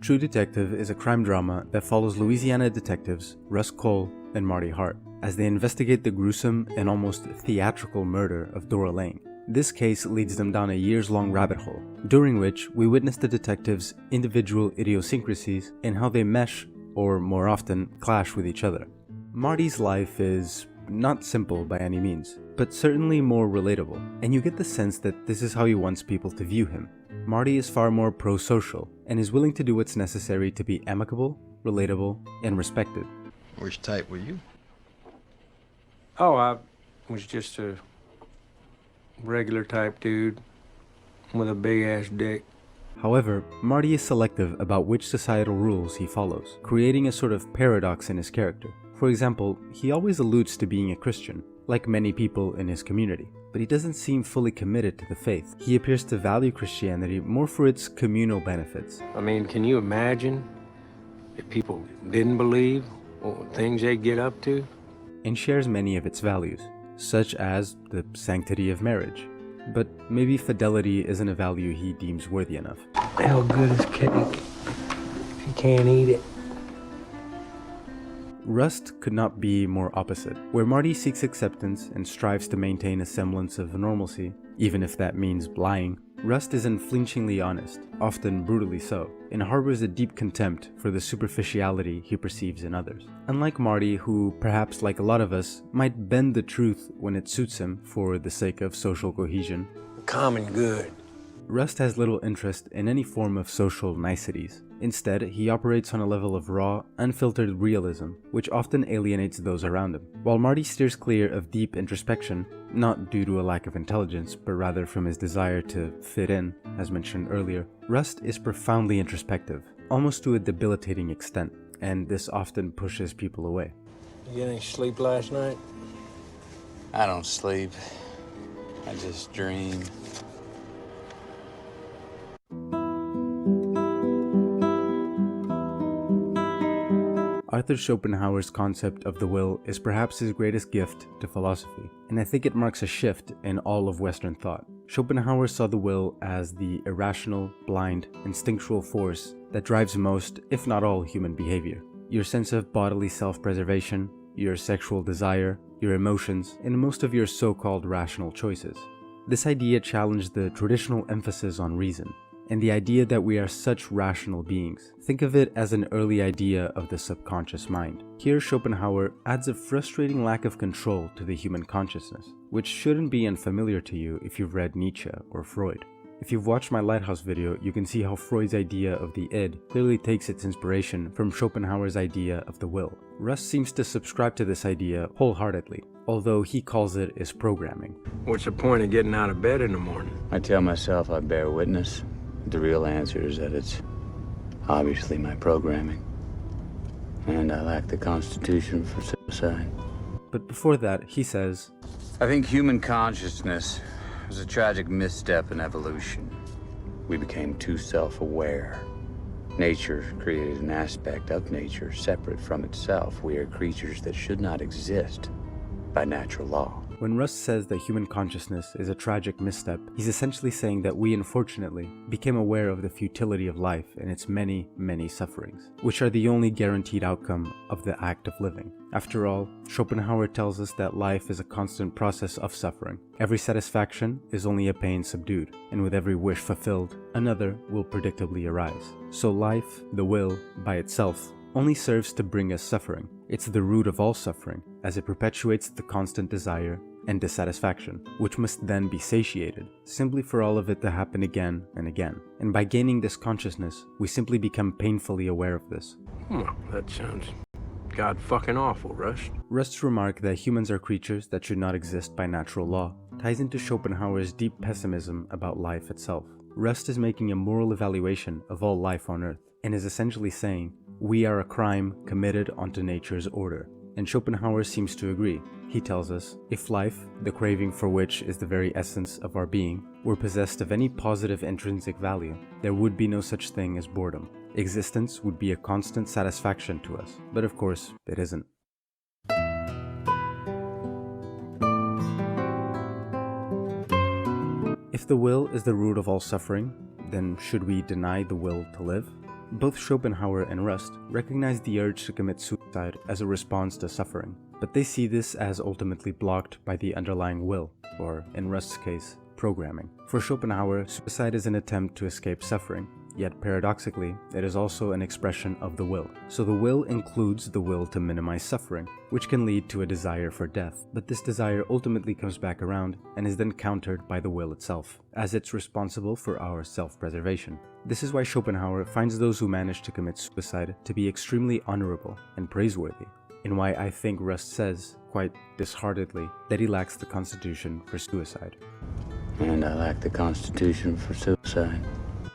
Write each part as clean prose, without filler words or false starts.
True Detective is a crime drama that follows Louisiana detectives Russ Cohle and Marty Hart as they investigate the gruesome and almost theatrical murder of Dora Lane. This case leads them down a years-long rabbit hole, during which we witness the detectives' individual idiosyncrasies and how they mesh, or more often, clash with each other. Marty's life is not simple by any means, but certainly more relatable, and you get the sense that this is how he wants people to view him. Marty is far more pro-social, and is willing to do what's necessary to be amicable, relatable, and respected. Which type were you? Oh, I was just a regular type dude with a big-ass dick. However, Marty is selective about which societal rules he follows, creating a sort of paradox in his character. For example, he always alludes to being a Christian, like many people in his community, but he doesn't seem fully committed to the faith. He appears to value Christianity more for its communal benefits. I mean, can you imagine if people didn't believe what things they get up to? And shares many of its values, such as the sanctity of marriage. But maybe fidelity isn't a value he deems worthy enough. How good is cake if you can't eat it? Rust could not be more opposite. Where Marty seeks acceptance and strives to maintain a semblance of normalcy, even if that means lying, Rust is unflinchingly honest, often brutally so, and harbors a deep contempt for the superficiality he perceives in others. Unlike Marty, who, perhaps like a lot of us, might bend the truth when it suits him for the sake of social cohesion, The common good. Rust has little interest in any form of social niceties. Instead, he operates on a level of raw, unfiltered realism, which often alienates those around him. While Marty steers clear of deep introspection, not due to a lack of intelligence, but rather from his desire to fit in, as mentioned earlier, Rust is profoundly introspective, almost to a debilitating extent, and this often pushes people away. You get any sleep last night? I don't sleep. I just dream. Arthur Schopenhauer's concept of the will is perhaps his greatest gift to philosophy, and I think it marks a shift in all of Western thought. Schopenhauer saw the will as the irrational, blind, instinctual force that drives most, if not all, human behavior. Your sense of bodily self-preservation, your sexual desire, your emotions, and most of your so-called rational choices. This idea challenged the traditional emphasis on reason, and the idea that we are such rational beings. Think of it as an early idea of the subconscious mind. Here, Schopenhauer adds a frustrating lack of control to the human consciousness, which shouldn't be unfamiliar to you if you've read Nietzsche or Freud. If you've watched my Lighthouse video, you can see how Freud's idea of the id clearly takes its inspiration from Schopenhauer's idea of the will. Rust seems to subscribe to this idea wholeheartedly, although he calls it his programming. What's the point of getting out of bed in the morning? I tell myself I bear witness. The real answer is that it's obviously my programming. And I lack the constitution for suicide. But before that, he says, I think human consciousness was a tragic misstep in evolution. We became too self-aware. Nature created an aspect of nature separate from itself. We are creatures that should not exist by natural law. When Rust says that human consciousness is a tragic misstep, he's essentially saying that we unfortunately became aware of the futility of life and its many, many sufferings, which are the only guaranteed outcome of the act of living. After all, Schopenhauer tells us that life is a constant process of suffering. Every satisfaction is only a pain subdued, and with every wish fulfilled, another will predictably arise. So life, the will, by itself, only serves to bring us suffering. It's the root of all suffering, as it perpetuates the constant desire and dissatisfaction, which must then be satiated, simply for all of it to happen again and again. And by gaining this consciousness, we simply become painfully aware of this. That sounds god-fucking awful, Rust. Rust's remark that humans are creatures that should not exist by natural law ties into Schopenhauer's deep pessimism about life itself. Rust is making a moral evaluation of all life on Earth, and is essentially saying, we are a crime committed onto nature's order. And Schopenhauer seems to agree. He tells us, if life, the craving for which is the very essence of our being, were possessed of any positive intrinsic value, there would be no such thing as boredom. Existence would be a constant satisfaction to us, but of course, it isn't. If the will is the root of all suffering, then should we deny the will to live? Both Schopenhauer and Rust recognize the urge to commit suicide as a response to suffering, but they see this as ultimately blocked by the underlying will, or in Rust's case, programming. For Schopenhauer, suicide is an attempt to escape suffering, yet paradoxically, it is also an expression of the will. So the will includes the will to minimize suffering, which can lead to a desire for death, but this desire ultimately comes back around and is then countered by the will itself, as it's responsible for our self-preservation. This is why Schopenhauer finds those who manage to commit suicide to be extremely honorable and praiseworthy, and why I think Rust says, quite disheartedly, that he lacks the constitution for suicide. And I lack the constitution for suicide.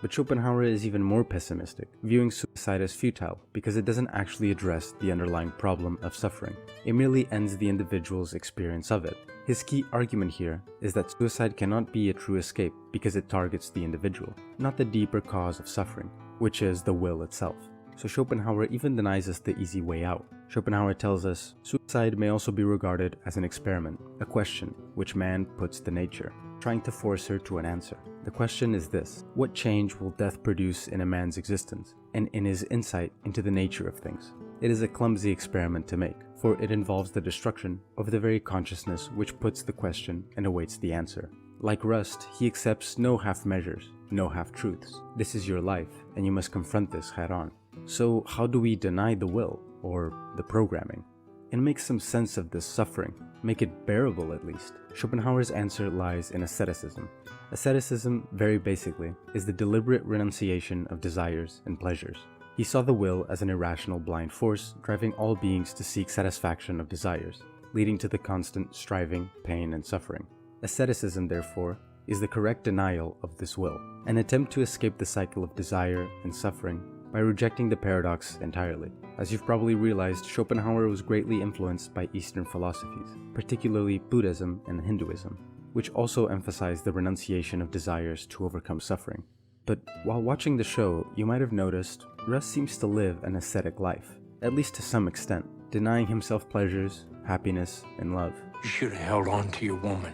But Schopenhauer is even more pessimistic, viewing suicide as futile because it doesn't actually address the underlying problem of suffering. It merely ends the individual's experience of it. His key argument here is that suicide cannot be a true escape because it targets the individual, not the deeper cause of suffering, which is the will itself. So Schopenhauer even denies us the easy way out. Schopenhauer tells us suicide may also be regarded as an experiment, a question which man puts to nature, trying to force her to an answer. The question is this: what change will death produce in a man's existence and in his insight into the nature of things? It is a clumsy experiment to make, for it involves the destruction of the very consciousness which puts the question and awaits the answer. Like Rust, he accepts no half measures, no half truths. This is your life, and you must confront this head on. So how do we deny the will, or the programming, and make some sense of this suffering, make it bearable at least? Schopenhauer's answer lies in asceticism. Asceticism, very basically, is the deliberate renunciation of desires and pleasures. He saw the will as an irrational blind force driving all beings to seek satisfaction of desires, leading to the constant striving, pain, and suffering. Asceticism, therefore, is the correct denial of this will, an attempt to escape the cycle of desire and suffering by rejecting the paradox entirely. As you've probably realized, Schopenhauer was greatly influenced by Eastern philosophies, particularly Buddhism and Hinduism, which also emphasized the renunciation of desires to overcome suffering. But while watching the show, you might have noticed Rust seems to live an ascetic life, at least to some extent, denying himself pleasures, happiness, and love. You should have held on to your woman.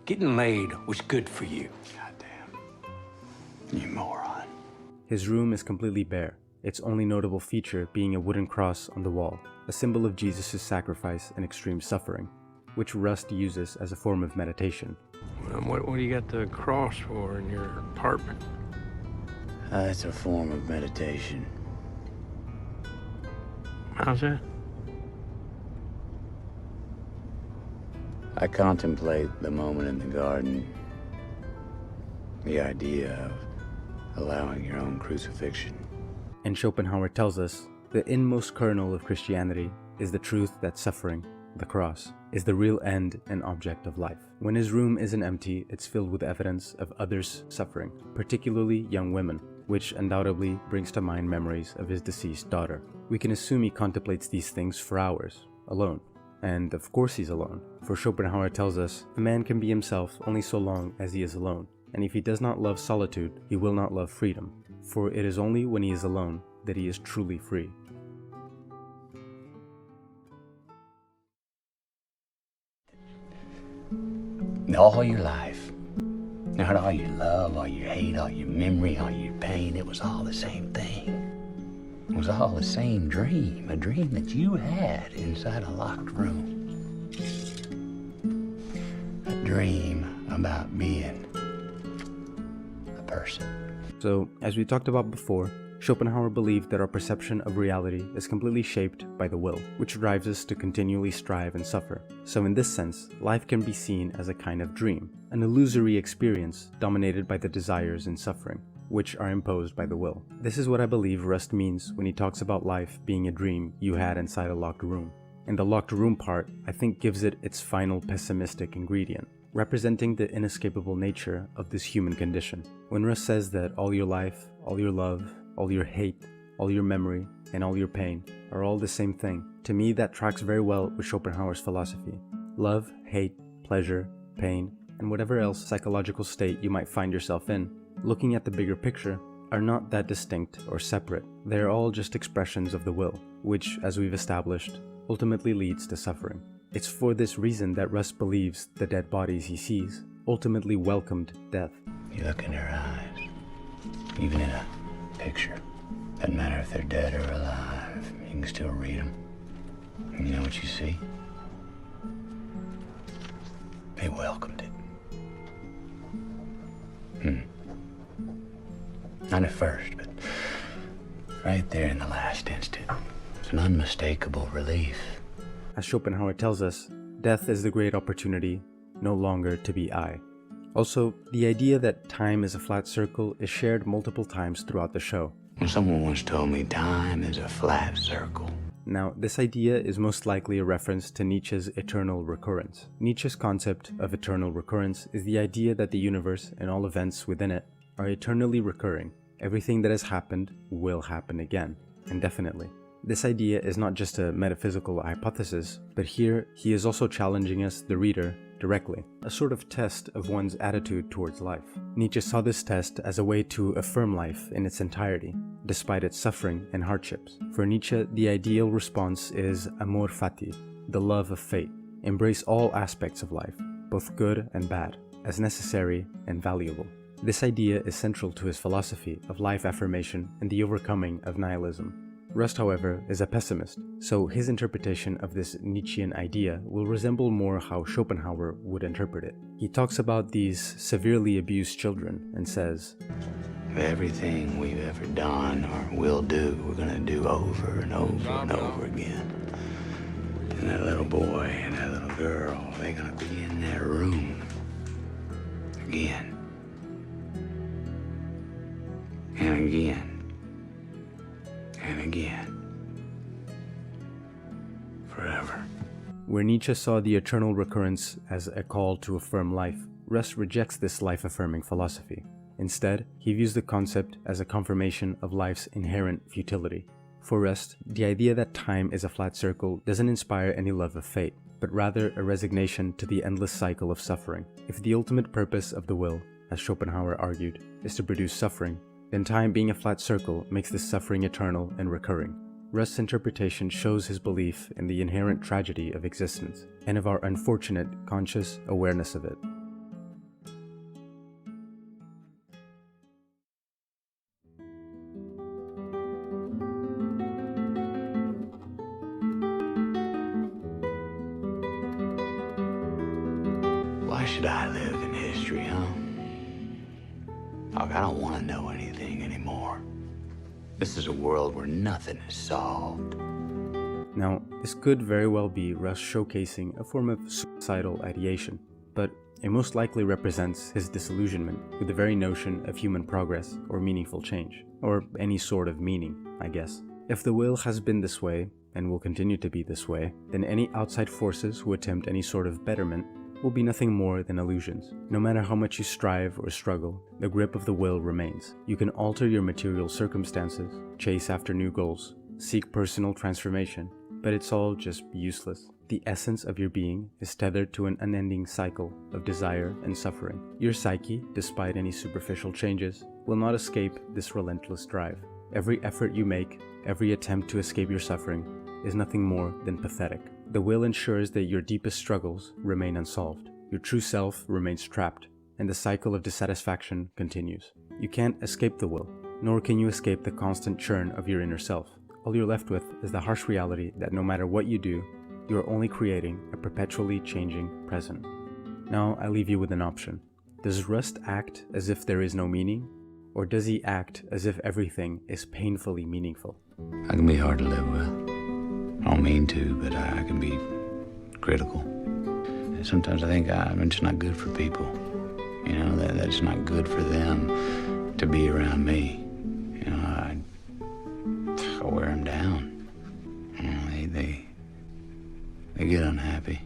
Getting laid was good for you. Goddamn. You moron. His room is completely bare, its only notable feature being a wooden cross on the wall, a symbol of Jesus' sacrifice and extreme suffering, which Rust uses as a form of meditation. What do you got the cross for in your apartment? It's a form of meditation. How's that? I contemplate the moment in the garden, the idea of allowing your own crucifixion. And Schopenhauer tells us the inmost kernel of Christianity is the truth that suffering, the cross, is the real end and object of life. When his room isn't empty, it's filled with evidence of others' suffering, particularly young women, which undoubtedly brings to mind memories of his deceased daughter. We can assume he contemplates these things for hours, alone. And of course he's alone, for Schopenhauer tells us a man can be himself only so long as he is alone, and if he does not love solitude, he will not love freedom, for it is only when he is alone that he is truly free. All your life, not all your love, all your hate, all your memory, all your pain, it was all the same thing. It was all the same dream, a dream that you had inside a locked room. A dream about being a person. So, as we talked about before, Schopenhauer believed that our perception of reality is completely shaped by the will, which drives us to continually strive and suffer. So in this sense, life can be seen as a kind of dream, an illusory experience dominated by the desires and suffering, which are imposed by the will. This is what I believe Rust means when he talks about life being a dream you had inside a locked room. And the locked room part, I think, gives it its final pessimistic ingredient, representing the inescapable nature of this human condition. When Rust says that all your life, all your love, all your hate, all your memory, and all your pain are all the same thing, to me that tracks very well with Schopenhauer's philosophy. Love, hate, pleasure, pain, and whatever else psychological state you might find yourself in, looking at the bigger picture, are not that distinct or separate. They are all just expressions of the will, which, as we've established, ultimately leads to suffering. It's for this reason that Rust believes the dead bodies he sees ultimately welcomed death. You look in her eyes, even in a picture, Doesn't matter if they're dead or alive. You can still read them. And you know what you see? They welcomed it. Not at first, but right there in the last instant. It's an unmistakable relief. As Schopenhauer tells us, death is the great opportunity, no longer to be I. Also, the idea that time is a flat circle is shared multiple times throughout the show. Someone once told me time is a flat circle. Now, this idea is most likely a reference to Nietzsche's eternal recurrence. Nietzsche's concept of eternal recurrence is the idea that the universe and all events within it are eternally recurring. Everything that has happened will happen again, indefinitely. This idea is not just a metaphysical hypothesis, but here he is also challenging us, the reader, directly, a sort of test of one's attitude towards life. Nietzsche saw this test as a way to affirm life in its entirety, despite its suffering and hardships. For Nietzsche, the ideal response is amor fati, the love of fate. Embrace all aspects of life, both good and bad, as necessary and valuable. This idea is central to his philosophy of life affirmation and the overcoming of nihilism. Rust, however, is a pessimist, so his interpretation of this Nietzschean idea will resemble more how Schopenhauer would interpret it. He talks about these severely abused children and says, Everything we've ever done or will do, we're gonna do over and over and over again. And that little boy and that little girl, they're gonna be in that room again. And again. And again. Forever. Where Nietzsche saw the eternal recurrence as a call to affirm life, Rust rejects this life-affirming philosophy. Instead, he views the concept as a confirmation of life's inherent futility. For Rust, the idea that time is a flat circle doesn't inspire any love of fate, but rather a resignation to the endless cycle of suffering. If the ultimate purpose of the will, as Schopenhauer argued, is to produce suffering, then time being a flat circle makes this suffering eternal and recurring. Rust's interpretation shows his belief in the inherent tragedy of existence and of our unfortunate conscious awareness of it. Why should I live in history, huh? I don't want to know anything anymore. This is a world where nothing is solved. Now, this could very well be Rust showcasing a form of suicidal ideation, but it most likely represents his disillusionment with the very notion of human progress or meaningful change, or any sort of meaning, I guess. If the will has been this way, and will continue to be this way, then any outside forces who attempt any sort of betterment will be nothing more than illusions. No matter how much you strive or struggle, the grip of the will remains. You can alter your material circumstances, chase after new goals, seek personal transformation, but it's all just useless. The essence of your being is tethered to an unending cycle of desire and suffering. Your psyche, despite any superficial changes, will not escape this relentless drive. Every effort you make, every attempt to escape your suffering, is nothing more than pathetic. The will ensures that your deepest struggles remain unsolved. Your true self remains trapped, and the cycle of dissatisfaction continues. You can't escape the will, nor can you escape the constant churn of your inner self. All you're left with is the harsh reality that no matter what you do, you are only creating a perpetually changing present. Now I leave you with an option. Does Rust act as if there is no meaning, or does he act as if everything is painfully meaningful? I can be hard to live with. I don't mean to, but I can be critical. And sometimes I think I'm just not good for people. You know, that's not good for them to be around me. You know, I wear them down. You know, they get unhappy.